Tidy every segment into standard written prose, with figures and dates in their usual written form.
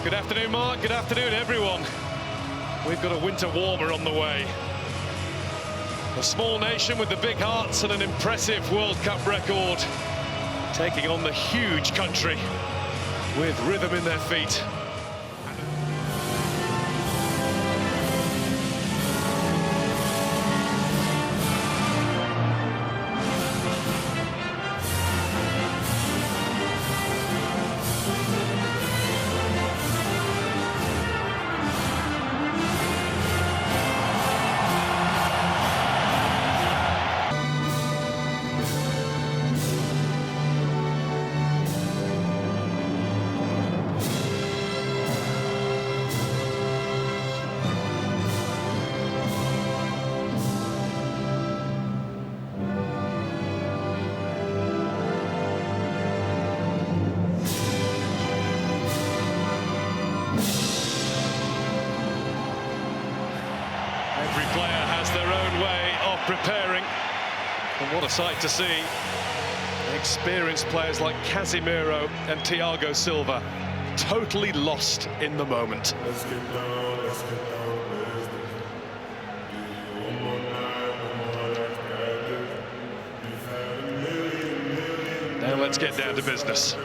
Good afternoon, Mark. Good afternoon, everyone. We've got a winter warmer on the way. A small nation with the big hearts and an impressive World Cup record, taking on the huge country with rhythm in their feet. Every player has their own way of preparing, and what a sight to see. Experienced players like Casemiro and Thiago Silva, totally lost in the moment. Let's get down, let's get down, let's do one more night, We've had a million. Now let's get down to business.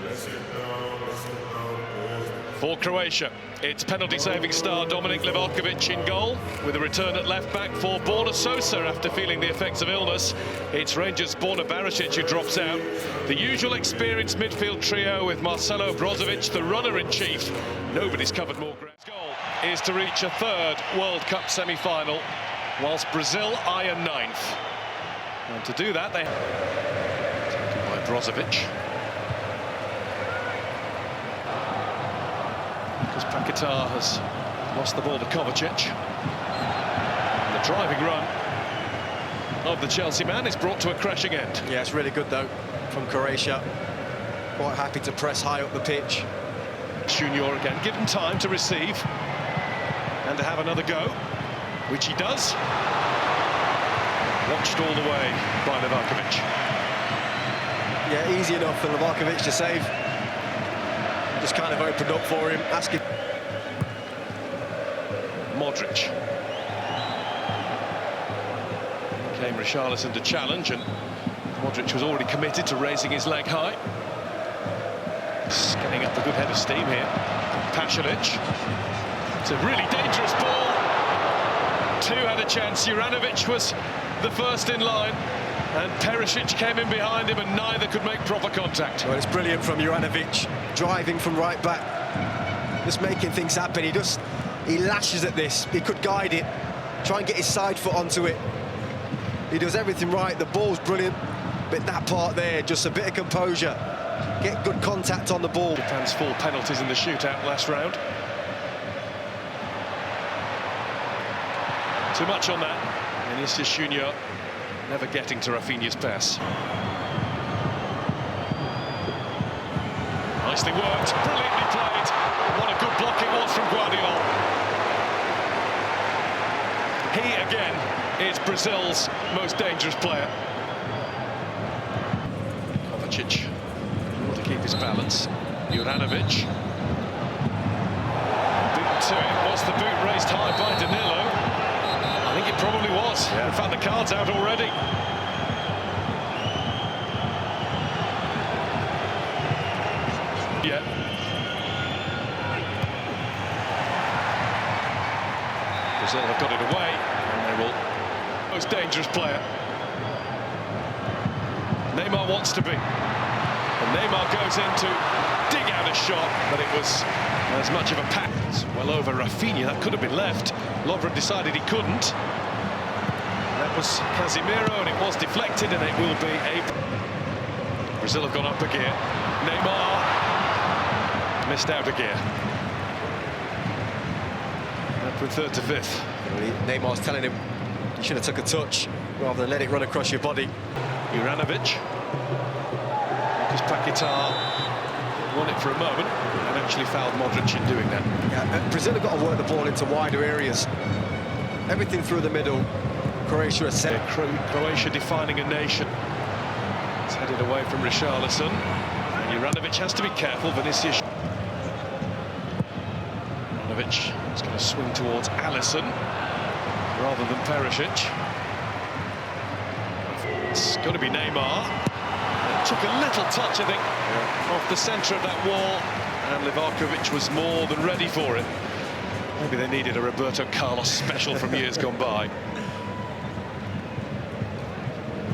Let's get down, let's get down, let's do. For Croatia, it's penalty-saving star Dominik Livakovic in goal, with a return at left-back for Borna Sosa after feeling the effects of illness. It's Rangers' Borna Barisic who drops out. The usual experienced midfield trio with Marcelo Brozovic, the runner-in-chief. Nobody's covered more ground. His goal is to reach a third World Cup semi-final, whilst Brazil eye a ninth. And to do that, they taken by Brozovic. Because Qatar has lost the ball to Kovacic. And the driving run of the Chelsea man is brought to a crashing end. Yeah, it's really good though from Croatia. Quite happy to press high up the pitch. Junior again, given time to receive and to have another go, which he does. Watched all the way by Livakovic. Yeah, easy enough for Livakovic to save. Just kind of opened up for him, asking. Modric. Came Richarlison to challenge, and Modric was already committed to raising his leg high. Just getting up a good head of steam here. Pasalic. It's a really dangerous ball. Two had a chance. Juranovic was the first in line, and Perisic came in behind him, and neither could make proper contact. Well, it's brilliant from Juranovic, driving from right back, just making things happen. He lashes at this. He could guide it, try and get his side foot onto it. He does everything right. The ball's brilliant, but that part there, just a bit of composure. Get good contact on the ball. Japan's 4 penalties in the shootout last round. Too much on that. Vinicius Junior never getting to Rafinha's pass. Nicely worked, brilliantly played. What a good block it was from Guardiola. He, again, is Brazil's most dangerous player. Kovacic, able to keep his balance. Juranovic. Beaten to it. Was the boot raised high by Danilo? I think it probably was. Yeah. In fact, the card's out already. Yeah. Brazil have got it away, and they will. Most dangerous player. Neymar wants to be. And Neymar goes in to dig out a shot, but it was as much of a pack. Well over Rafinha, that could have been left. Lovren decided he couldn't. That was Casemiro, and it was deflected, and it will be a... Brazil have gone up a gear. Neymar missed out a gear. Up from 3rd to 5th. Neymar's telling him you should have took a touch rather than let it run across your body. Juranovic. Because Qatar won it for a moment and actually fouled Modric in doing that. Yeah, Brazil have got to work the ball into wider areas. Everything through the middle. Croatia has set. Croatia defining a nation. It's headed away from Richarlison. And Juranovic has to be careful. Vinicius. Ivanovic is going to swing towards Alisson rather than Perisic. It's got to be Neymar. Took a little touch, I think, off the centre of that wall, and Livakovic was more than ready for it. Maybe they needed a Roberto Carlos special from years gone by.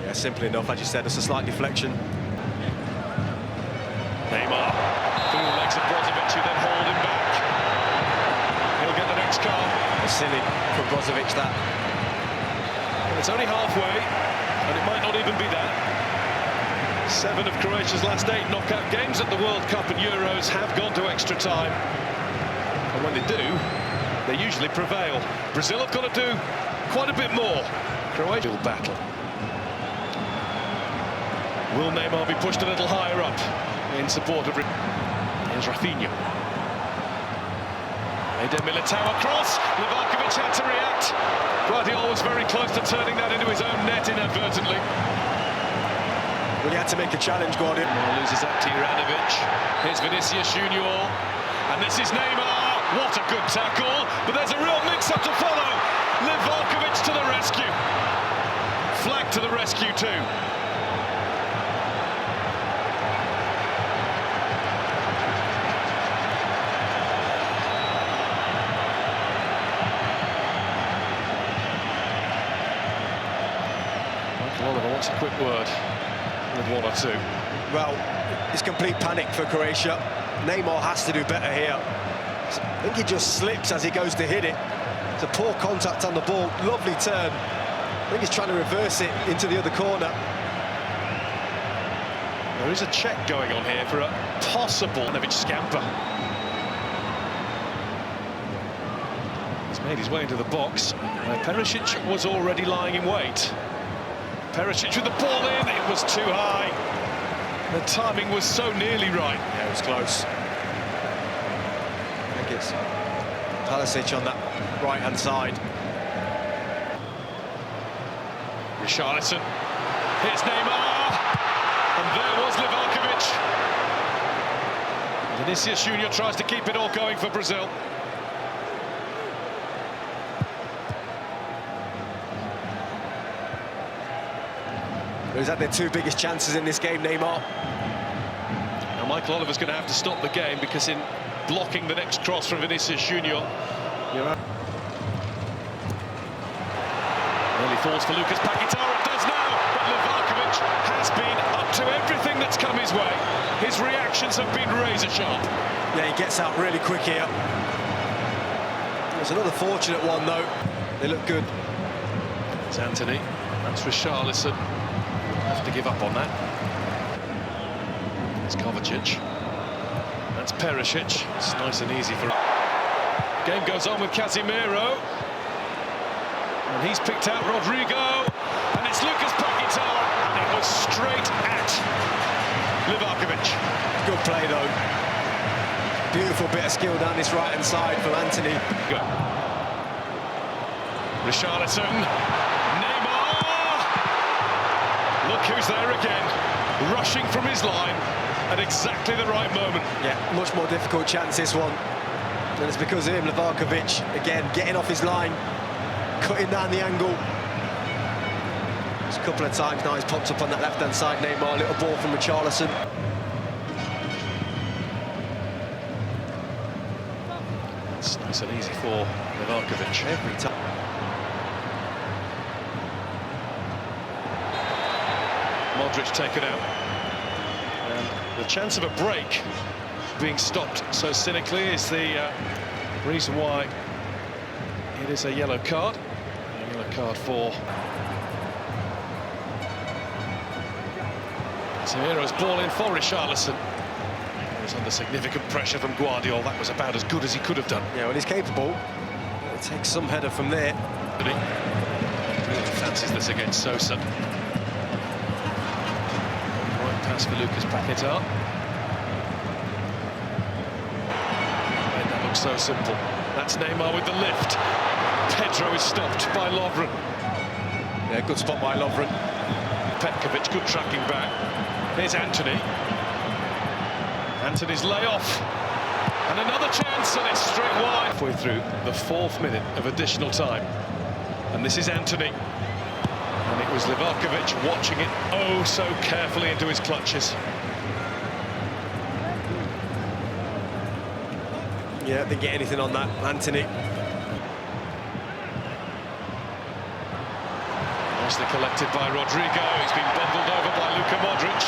Yeah, simply enough, as you said, it's a slight deflection. Neymar through the legs of Brozovic, who then hold him back. He'll get the next card. It's silly for Brozovic, that. Well, it's only halfway, and it might not even be that. 7 of Croatia's last 8 knockout games at the World Cup and Euros have gone to extra time. And when they do, they usually prevail. Brazil have got to do quite a bit more. Croatia will battle. Will Neymar be pushed a little higher up in support of... Here's Rafinha. Eder Militao across. Livakovic had to react. Guardiola was very close to turning that into his own net inadvertently. Well, he had to make a challenge, Guardiola. Loses that to Juranovic. Here's Vinicius Junior. And this is Neymar. What a good tackle. But there's a real mix-up to follow. Livakovic to the rescue. Flag to the rescue too. Michael Oliver wants a quick word with 1 or 2. Well, it's complete panic for Croatia. Neymar has to do better here. I think he just slips as he goes to hit it. It's a poor contact on the ball, lovely turn. I think he's trying to reverse it into the other corner. There is a check going on here for a possible Ivanovic scamper. He's made his way into the box. Perisic was already lying in wait. Perisic with the ball in, it was too high. The timing was so nearly right. Yeah, it was close. I think it's Perisic on that right-hand side. Richarlison. Here's Neymar. And there was Livakovic. Vinicius Junior tries to keep it all going for Brazil. He's had their 2 biggest chances in this game, Neymar. Now Michael Oliver's going to have to stop the game because in blocking the next cross from Vinicius Junior, nearly falls for Lucas Paquetá. It does now, but Livakovic has been up to everything that's come his way. His reactions have been razor sharp. Yeah, he gets out really quick here. There's another fortunate one, though. They look good. It's Anthony. That's Richarlison. Have to give up on that. It's Kovacic. That's Perisic. It's nice and easy for him. Game goes on with Casemiro. And he's picked out Rodrigo. And it's Lucas Paquetá. And it was straight at Livakovic. Good play, though. Beautiful bit of skill down this right-hand side from Anthony. Good. Richarlison. Look who's there again, rushing from his line at exactly the right moment. Yeah, much more difficult chance, this one. And it's because of him, Livakovic, again, getting off his line, cutting down the angle. Just a couple of times now he's popped up on that left-hand side, Neymar, little ball from Richarlison. It's nice and easy for Livakovic. Every time. Modric taken out. And the chance of a break being stopped so cynically is the reason why it is a yellow card. A yellow card for Casemiro's ball in for Richarlison. He was under significant pressure from Guardiola. That was about as good as he could have done. Yeah, well, he's capable. He'll take some header from there. He fancies this against Sosa. Pass for Lucas Paquetá. And that looks so simple. That's Neymar with the lift. Pedro is stopped by Lovren. Yeah, good spot by Lovren. Petkovic, good tracking back. Here's Anthony. Anthony's layoff. And another chance, and it's straight wide. Halfway through the 4th minute of additional time. And this is Anthony. And it was Livakovic watching it oh so carefully into his clutches. Yeah, didn't get anything on that, Anthony. Nicely collected by Rodrigo. He's been bundled over by Luka Modric.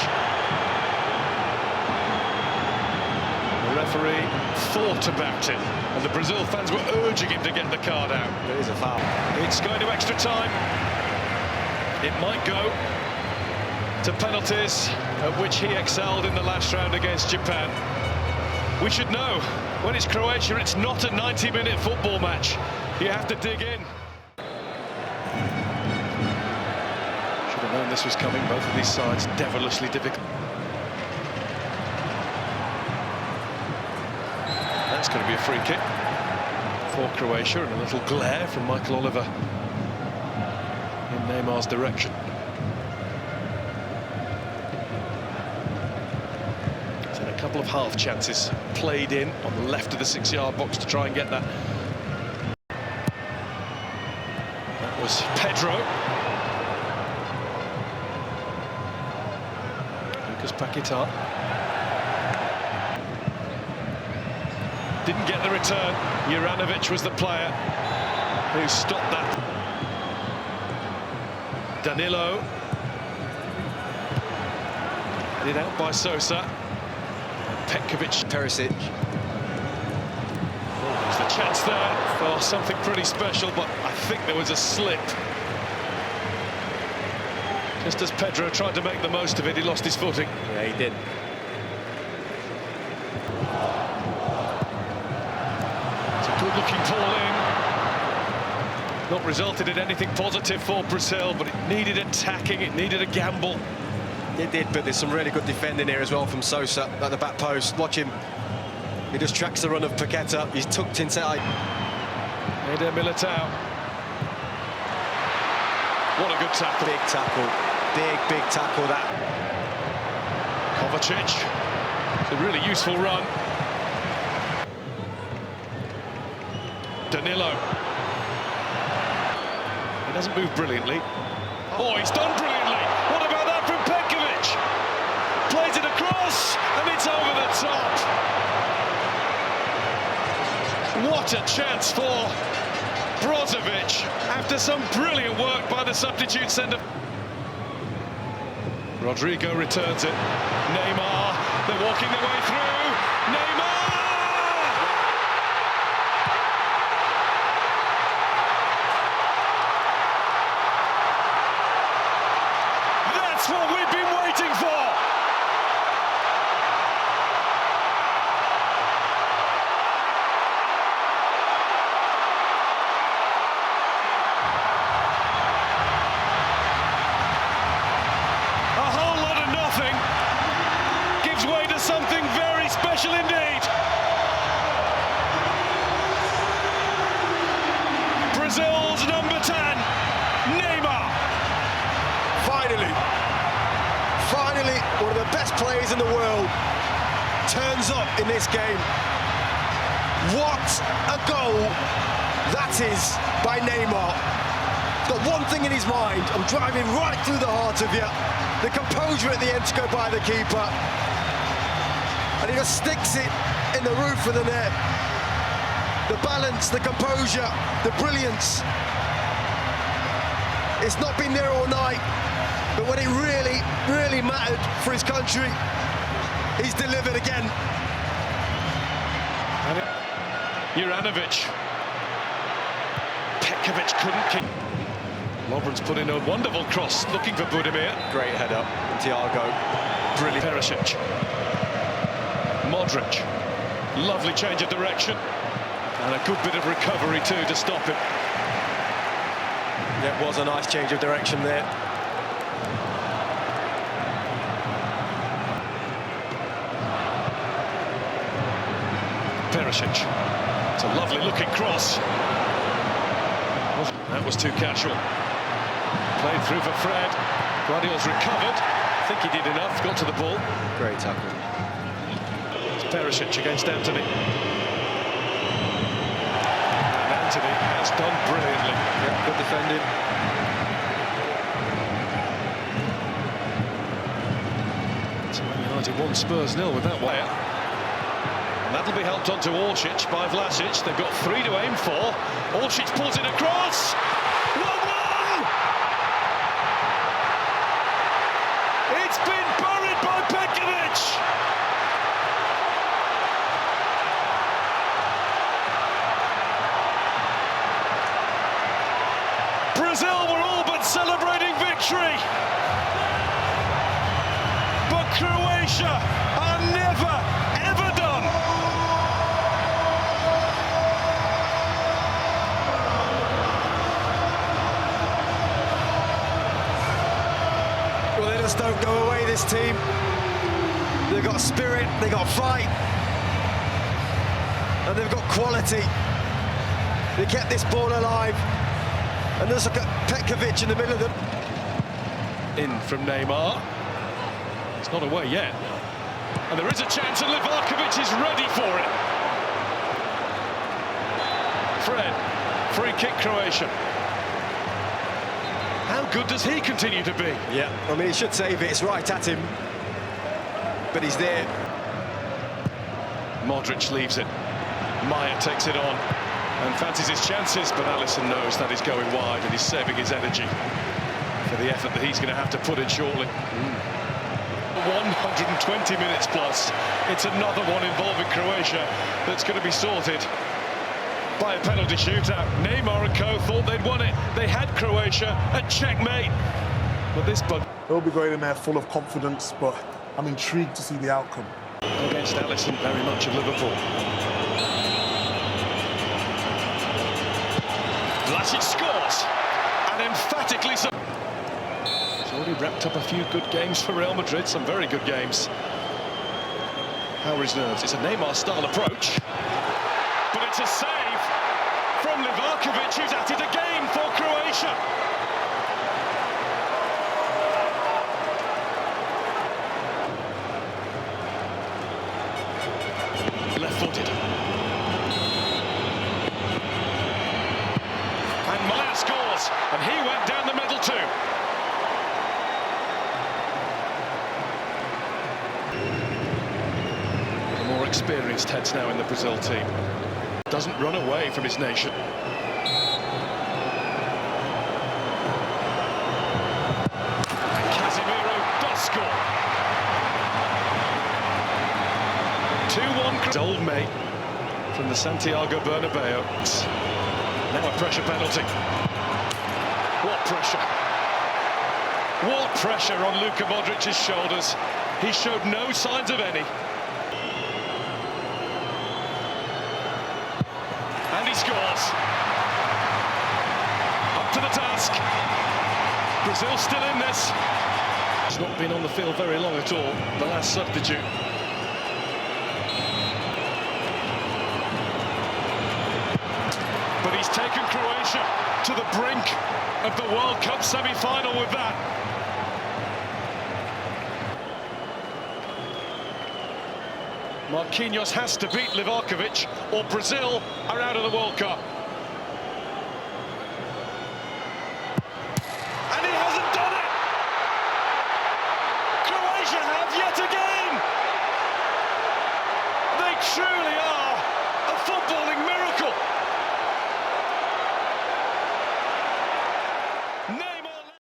The referee thought about it, and the Brazil fans were urging him to get the card out. There is a foul. It's going to extra time. It might go to penalties, at which he excelled in the last round against Japan. We should know, when it's Croatia, it's not a 90-minute football match. You have to dig in. Should have known this was coming. Both of these sides devilishly difficult. That's going to be a free kick for Croatia, and a little glare from Michael Oliver in Neymar's direction. So a couple of half chances played in on the left of the 6-yard box to try and get that. That was Pedro. Lucas Paquetá. Didn't get the return. Juranovic was the player who stopped that. Danilo. Headed out by Sosa. Petkovic. Perisic. There's the chance there for something pretty special, but I think there was a slip. Just as Pedro tried to make the most of it, he lost his footing. Yeah, he did. Good-looking ball in. Not resulted in anything positive for Brazil, but it needed attacking, it needed a gamble. It did, but there's some really good defending here as well from Sosa at the back post. Watch him. He just tracks the run of Paquetá. He's tucked inside. Eder Militao. What a good tackle. Big tackle. Big tackle, that. Kovacic. It's a really useful run. Danilo. He doesn't move brilliantly. Oh, he's done brilliantly. What about that from Petkovic? Plays it across, and it's over the top. What a chance for Brozovic after some brilliant work by the substitute centre. Rodrigo returns it. Neymar, they're walking their way through. Neymar! That's what we've been waiting for! A whole lot of nothing gives way to something very special indeed. Brazil's number 10, Neymar. Finally, one of the best players in the world turns up in this game. What a goal that is by Neymar. He's got one thing in his mind: I'm driving right through the heart of you. The composure at the end to go by the keeper, and he just sticks it in the roof of the net. The balance, the composure, the brilliance. It's not been there all night, but when it really mattered for his country, he's delivered again. Juranovic. Petkovic couldn't keep. Lovren's put in a wonderful cross, looking for Budimir. Great head up, Thiago. Brilliant. Perisic. Modric. Lovely change of direction. And a good bit of recovery too to stop him. It was a nice change of direction there. Perisic. It's a lovely looking cross. That was too casual. Played through for Fred. Guardiola's recovered. I think he did enough, got to the ball. Great tackle. It's Perisic against Anthony. And Anthony has done brilliantly. Yeah, good defending. So Man United 1, Spurs 0 with that one. And that'll be helped onto Oršić by Vlasic. They've got 3 to aim for. Oršić pulls it across. 1-1! It's been buried by Petkovic. Brazil were all but celebrating victory. But Croatia are never, ever done. Well, they just don't go away, this team. They've got spirit, they've got fight, and they've got quality. They kept this ball alive. And let's look at Petkovic in the middle of them. In from Neymar. It's not away yet. And there is a chance, and Livakovic is ready for it. Fred, free kick Croatia. How good does he continue to be? Yeah, I mean, he should save it. It's right at him. But he's there. Modric leaves it. Maya takes it on and fancies his chances, but Alisson knows that he's going wide and he's saving his energy for the effort that he's going to have to put in shortly. 120 minutes plus. It's another one involving Croatia that's going to be sorted by a penalty shootout. Neymar and co thought they'd won it. They had Croatia at checkmate. But this bug... They'll be going in there full of confidence, but I'm intrigued to see the outcome. Against Alisson, very much of Liverpool. Vlasic scores, and emphatically so. He's already wrapped up a few good games for Real Madrid, some very good games. How are his nerves? It's a Neymar-style approach, but it's a save from Livakovic, who's at it again for Croatia. Left-footed. And Maya scores, and he went down the middle too. The more experienced heads now in the Brazil team. Doesn't run away from his nation. And Casemiro does score. 2-1. His old mate from the Santiago Bernabeu. Now a pressure penalty. What pressure? What pressure on Luka Modric's shoulders. He showed no signs of any. And he scores. Up to the task. Brazil still in this. He's not been on the field very long at all, the last substitute. But he's taken Croatia to the brink of the World Cup semi-final with that. Marquinhos has to beat Livakovic, or Brazil are out of the World Cup. And he hasn't done it! Croatia have yet again! They truly are